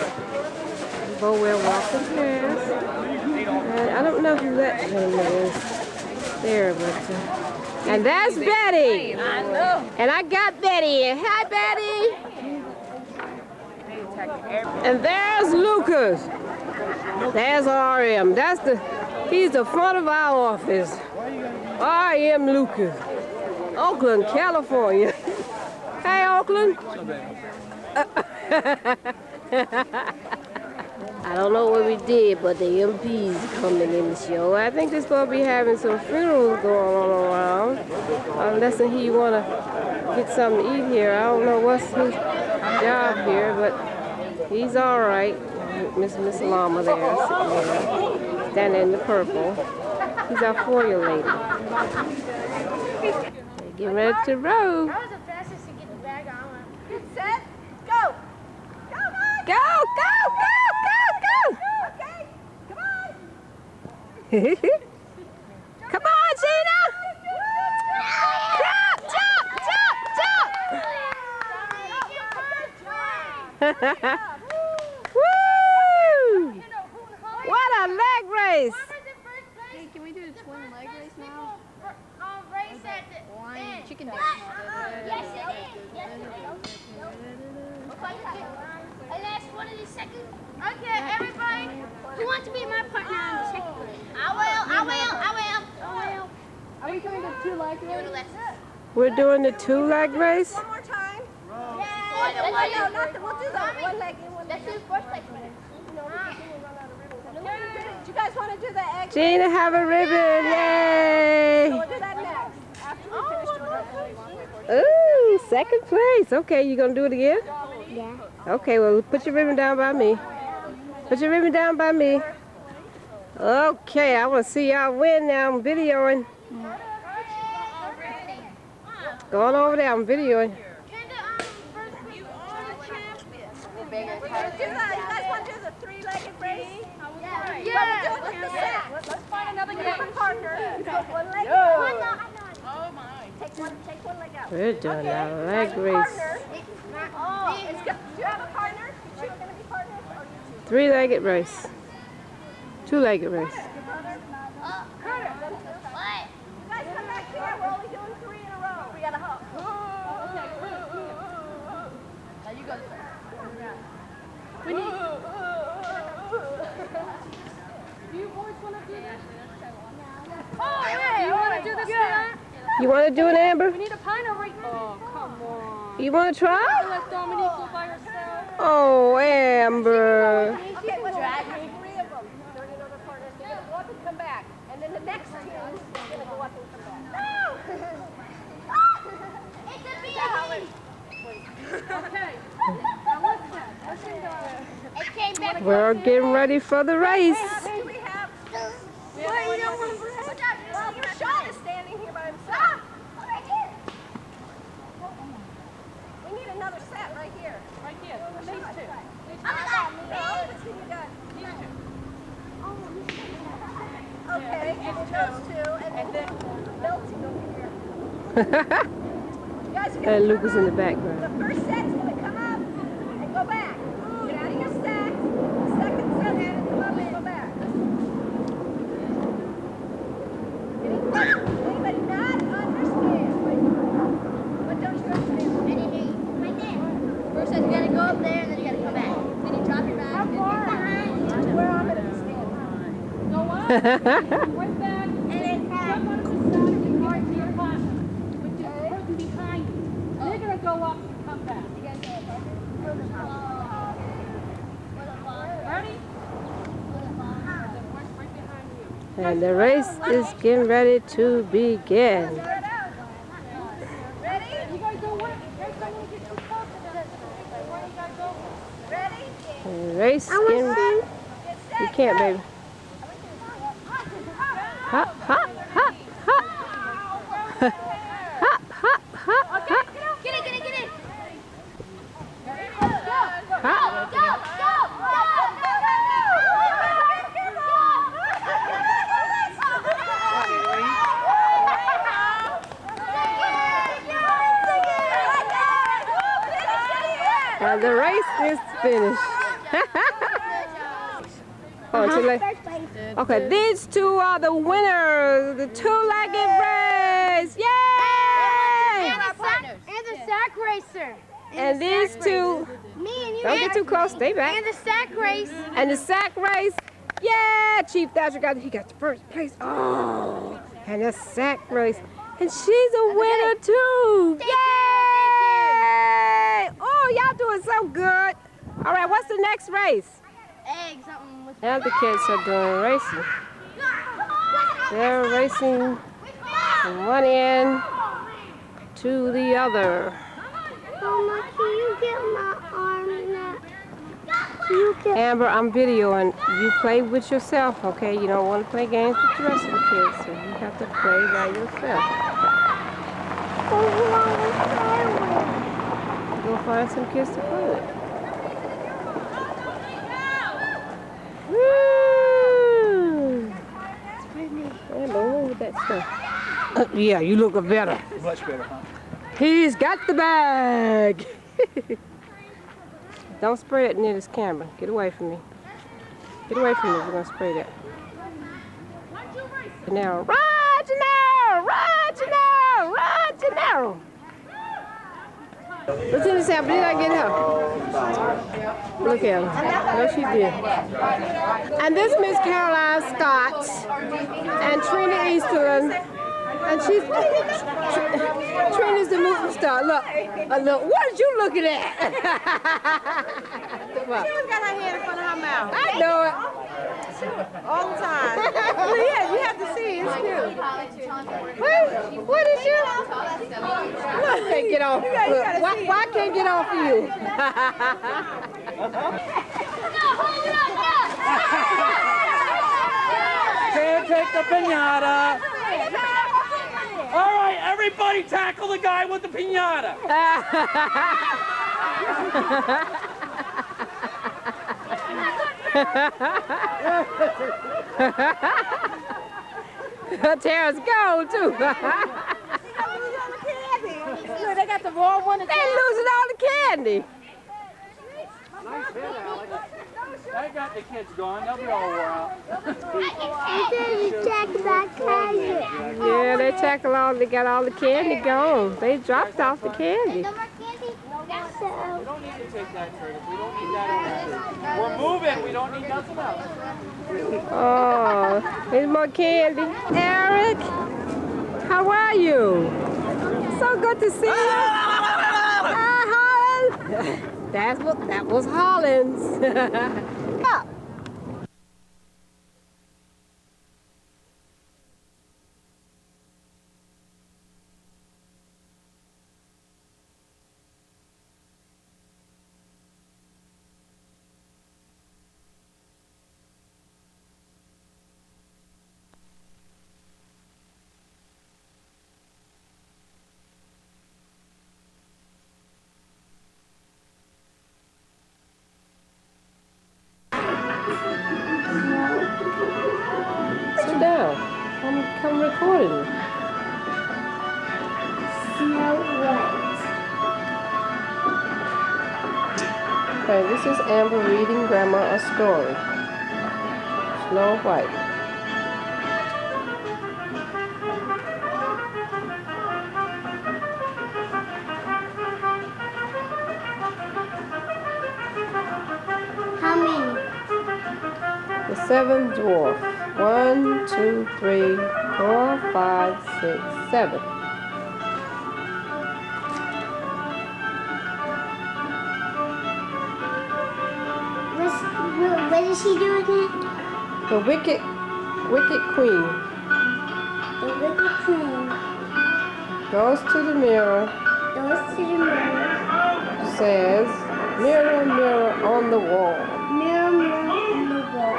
Bo Webb walking past. And I don't know who that gentleman is there, but and that's Betty. I know. And I got Betty. Hi, Betty. And there's Lucas. There's RM. He's the front of our office. RM Lucas. Oakland, California. Hey, Oakland. I don't know what we did, but the MP's coming in the show. I think they're supposed to be having some funerals going on around. Unless he want to get something to eat here. I don't know what's his job here, but he's all right. Miss Lama there, sitting there, standing in the purple. He's our foyer lady. They're getting ready to row. That was the fastest to get the bag on. Get set, go! Go, guys! Go, go, go, go, go! Okay, come on! Come on, Gina! Jump, jump, jump! Woo! What a leg race! Hey, can we do a twin leg race now? Race at the end. Chicken dance. Yes, it is. Yes, it is. And last 1 seconds. Okay, everybody. Who wants to be my partner on the second race? I will. Are we doing the 2 leg race? We're doing the 2-leg race? One more time? Yeah. We'll do the 1 leg and 1 leg. Let's do the first leg. Do you guys want to do the egg? Gina, have a ribbon, yay! We'll do that next. After we finish doing that. Ooh, 2nd place. Okay, you gonna do it again? Yeah. Okay, well, put your ribbon down by me. Put your ribbon down by me. Okay, I want to see y'all win now. I'm videoing. Going over there, I'm videoing. You guys want to do the 3-legged race? Yeah. But we'll do it with the set. Let's find another different partner. Go 1 leg. Oh my. Take one leg out. We're doing a leg race. Oh, it's good. Do you have a partner? You 2 are going to be partners? Or you 2? 3-legged race. 2-legged race. Carter. What? You guys come back here. We're only doing 3 in a row. We got to hop. Now you go. We need. You want to do it, Amber? We need a pine over here. Oh, come on. You want to try? Let Dominique go by herself. Oh, Amber. Okay, let's drag 3 of them. They're in another corner. They're going to go up and come back. And then the next two is going to go up and come back. No! It's a baby. Okay. Now listen. Listen, darling. It came back. We're getting ready for the race. Do we have? We have one more. Well, Sean is standing here by himself. Right here. We need another set right here. Right here. These two. No, let's see, you got. Okay, and then those two, and then melting over here. You guys are And gonna Lucas in the background. The first set's gonna come up and go back. Get out of your stack. The second set's gonna come up and go back. Anybody not understand? What don't you understand? Right there. First, you gotta go up there, and then you gotta come back. Then you drop your bag. How far? Where I'm gonna be standing. Go up. Right back. And then Jump onto the side and you right to your partner. With the person behind you. They're going to go up and come back. Ready? Right behind you. And the race is getting ready to begin. Ready? You guys go what? You guys don't want to get too close to them. Where you guys go? Ready? And the race getting ready. You can't, baby. Hop, hop, hop, hop. Hop, hop, hop, hop. Get it, get it, get it. Hop. And the race is finished. Oh, too late. Okay, these two are the winners, the two-legged race. Yay! And the sack racer. And these two, Me and you. don't get too close, stay back. And the sack race. And the sack race, yeah! Chief Thatcher got the first place. Oh, and the sack race, and she's a winner too. Yay! Oh, y'all doing so good. All right, what's the next race? Egg, something with. Now the kids are doing racing. They're racing from one end to the other. Mama, can you get my arm in that? Amber, I'm videoing. You play with yourself, okay? You don't want to play games with the rest of the kids, so you have to play by yourself. Go find some kids to play with. Woo! Amber, what with that stuff? Yeah, you look better. Much better, huh? He's got the bag. Don't spray it near this camera. Get away from me. Get away from me if you're going to spray that. Now, run, Janelle! Run, Janelle! Run, Janelle! What's in the sample? Did I get her? Look at her. No, she did. And this Miss Caroline Scott and Trina Easterlin. And she's Trina's the movie star. Look, look. What are you looking at? She always got her hand in front of her mouth. I know it. All the time. Well, yeah, you have to see. It's cute. What is you? Look, can't get off. Look, why can't get off of you? Can't take the pinata. All right, everybody tackle the guy with the pinata. Tara's gold too. Look, they got the wrong one. They losing all the candy. Nice hit, Alex. I got the kids going. They'll be all wore out. Yeah, they tackle all. They got all the candy gone. They dropped off the candy. No more candy? We don't need to take that, Curtis. We don't need that. We're moving. We don't need nothing else. Oh, there's more candy. Eric. How are you? So good to see you. Hi, Holland. That was Hollins. Yeah. Sit down. Come recording you. Snow White. Okay, this is Amber reading Grandma a story. Snow White. How many? The seventh dwarf. 1, 2, 3, 4, 5, 6, 7. What did she do again? The wicked queen The wicked queen goes to the mirror, goes to the mirror, says, "Mirror, mirror on the wall, mirror, mirror on the wall.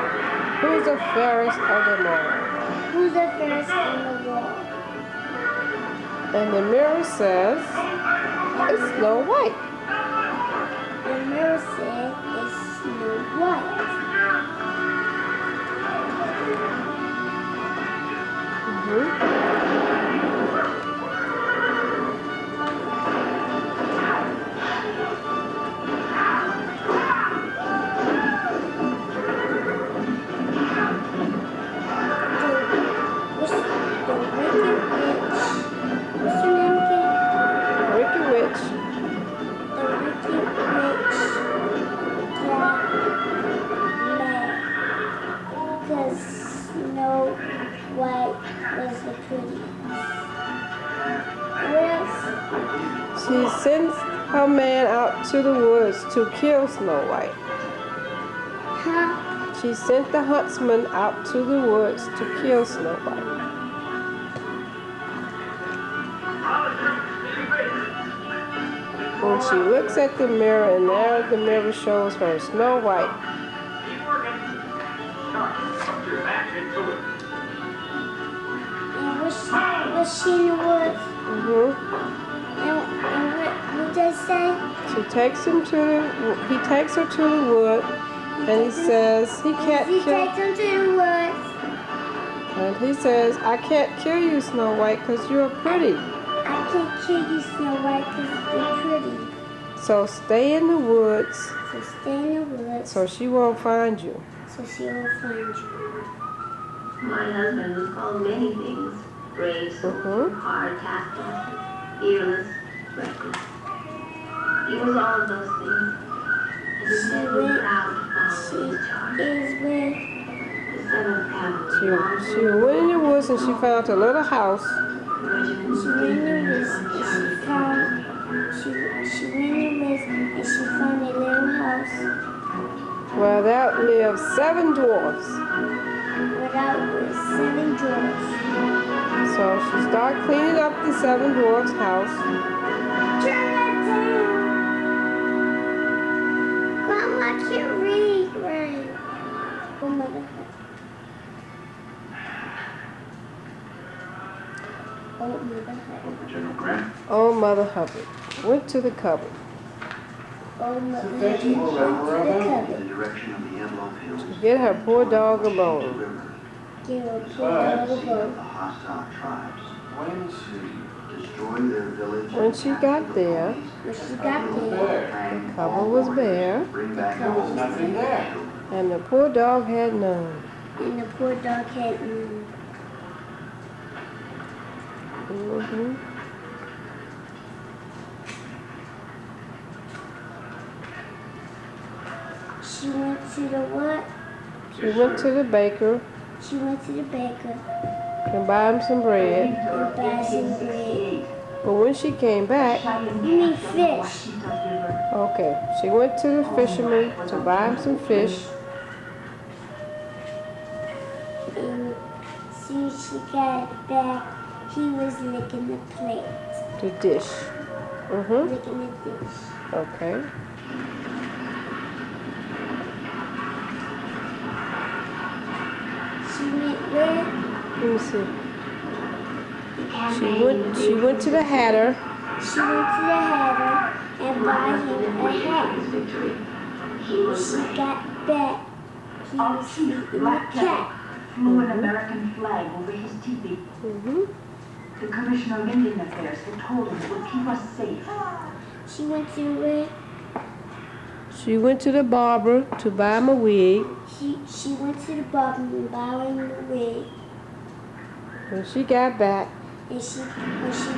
who's the fairest of them all?" Who's the fairest on the wall? And the mirror says, "It's Snow White." The mirror said, "It's Snow White." What's her name again? Wicked witch The wicked witch got mad because Snow White was the prettiest. What else? she sends her man out to the woods to kill Snow White. Huh? She sent the huntsman out to the woods to kill Snow White. When she looks at the mirror, and there the mirror shows her Snow White. And was she in the woods? And what did they say? He takes her to the wood, and he says he can't He kill. takes them to the woods. And he says, "I can't kill you, Snow White, because you're pretty. I can't kill you, Snow White, because you're pretty. So stay in the woods, So stay in the woods, so she won't find you." so she won't find you. My husband was called many things. Brave, hard, taskmaster, fearless, reckless. He was all of those things. And he said we're proud to follow his charge. Is with The seventh cavalry. She went in the woods and she found a little house. she went in the woods and she found a little house Where there lived 7 dwarfs. without with 7 dwarfs. So she started cleaning up the 7 dwarfs' house. Turn that down. Grandma, I can't read right. Oh, Mother. Oh, Mother. General Grant. Oh, Mother Hubbard went to the cupboard. Oh, Mother. Went to the cupboard. In the direction of the Antelope Hills. To get her poor dog a bone. Give her poor dog a bone. The hostile tribes. To destroy their village. When she got there, When she got there, the cupboard was bare, Bring back nothing there. and the poor dog had none. and the poor dog had none. She went to the what? She went to the baker, She went to the baker, And buy him some bread. And buy some bread. But when she came back, You need fish. okay, she went to the fisherman to buy him some fish. And soon as she got back, he was licking the plate. The dish. Licking the dish. Okay. She went where? Let me see. She went to the hatter. She went to the hatter and bought him a hat. When she got back, he was feeding the cat. Flew an American flag over his teepee. The Commissioner of Indian Affairs had told him it would keep us safe. She went to where? She went to the barber to buy him a wig. She went to the barber and bought him a wig. When she got back, When she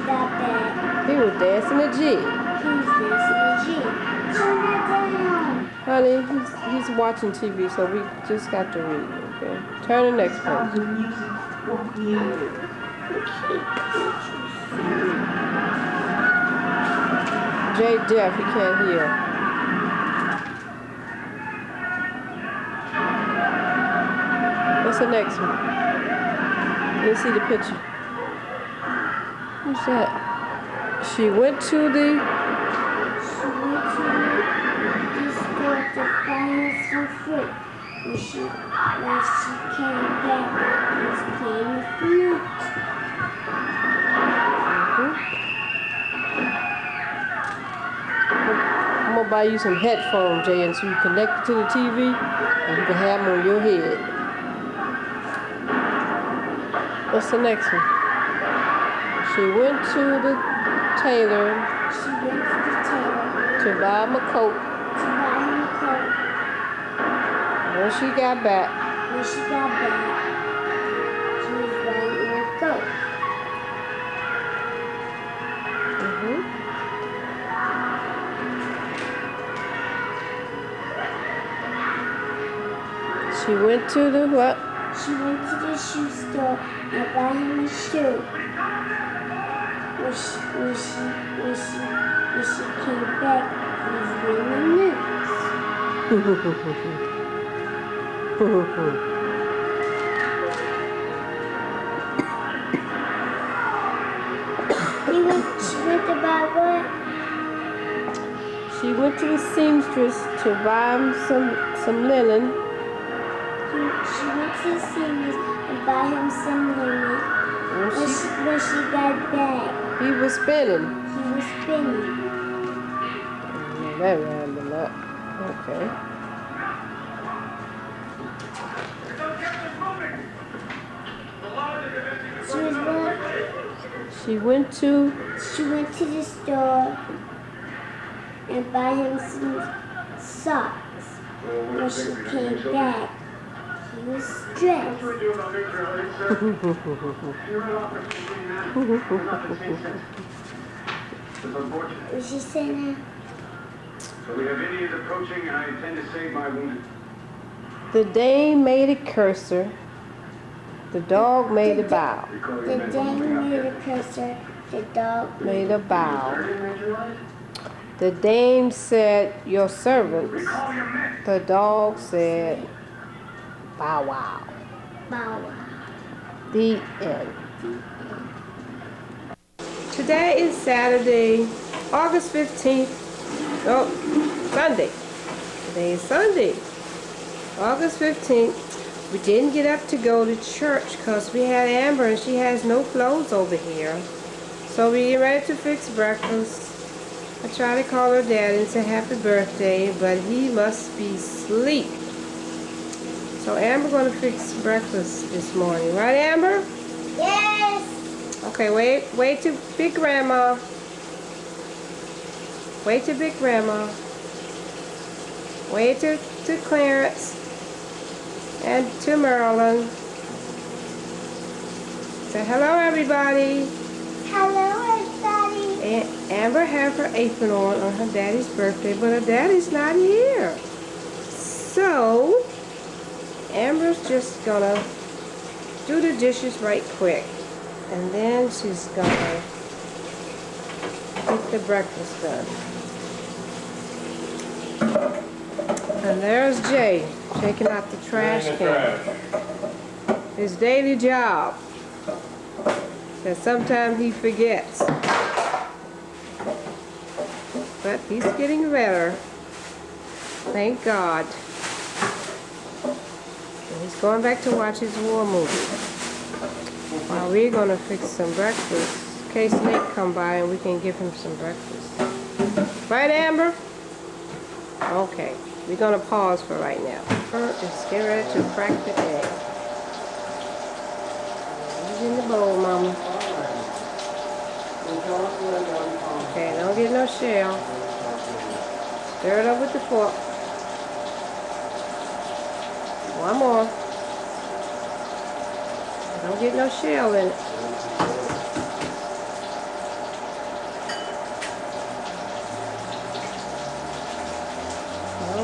got back, he was dancing a jig. he was dancing a jig. Turn that down. Honey, he's watching TV, so we just got to read. Okay. Turn the next page. Jay deaf, he can't hear. What's the next one? Let me see the picture. What's that? She went to the store to buy him some fruit. When she came back, he was playing the flute. I'm gonna buy you some headphones, Jay, and so you connect it to the TV and you can have them on your head. What's the next one? She went to the tailor. She went to the tailor to buy him a coat. When she got back, he was wearing a coat. She went to the what? She went to the shoe store and bought him a shoe. When she came back, he was wearing a She went to buy what? She went to the seamstress to buy him some linen. She went to the seamstress and buy him some linen. When she got back, he was spinning. That rhymed a lot. Okay. She went to the store and buy him some socks. When she came back, he was stressed. What she say now? So we have Indians approaching, and I intend to save my wounded. The dame made a cursor. The dog made a bow. The dame made a cursor. The dog made a bow. The dame said, "Your servants." The dog said, "Bow wow." Bow wow. The end. Today is Saturday, August 15th. Oh, Sunday. Today is Sunday, August 15th. We didn't get up to go to church because we had Amber and she has no clothes over here. So we get ready to fix breakfast. I tried to call her dad and say happy birthday, but he must be asleep. So Amber gonna fix breakfast this morning, right, Amber? Yes. Okay, wait to Big Grandma. Wait to Big Grandma. Wait to Clarence and to Marilyn. Say hello, everybody. Hello, everybody. And Amber have her apron on her daddy's birthday, but her daddy's not here. So Amber's just gonna do the dishes right quick. And then she's gonna get the breakfast done. And there's Jay taking out the trash can. His daily job. That sometimes he forgets. But he's getting better. Thank God. And he's going back to watch his war movie. While we're gonna fix some breakfast. In case Nate come by and we can give him some breakfast. Right, Amber? Okay. We're gonna pause for right now. Just get ready to crack the egg. Put it in the bowl, Mama. Okay, don't get no shell. Stir it up with the fork. One more. Don't get no shell in it.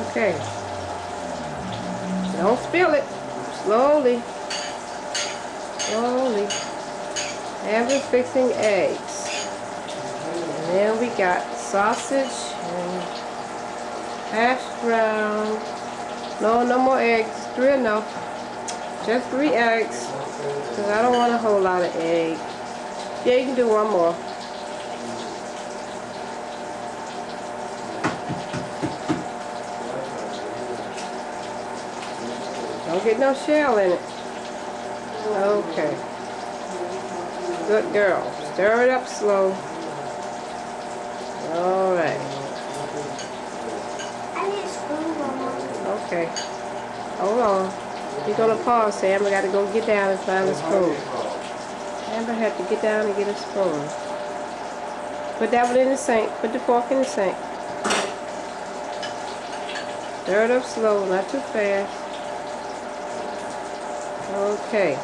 Okay. Don't spill it. Slowly. Slowly. Amber's fixing eggs. And then we got sausage and hash brown. No more eggs. 3 enough. Just 3 eggs. Because I don't want a whole lot of egg. Yeah, you can do one more. Don't get no shell in it. Okay. Good girl. Stir it up slow. Alright. I need a spoon, Mama. Okay. Hold on. You're going to pause, Sam. I got to go get down and find a spoon. Amber had to get down and get a spoon. Put that one in the sink. Put the fork in the sink. Stir it up slow, not too fast. Okay.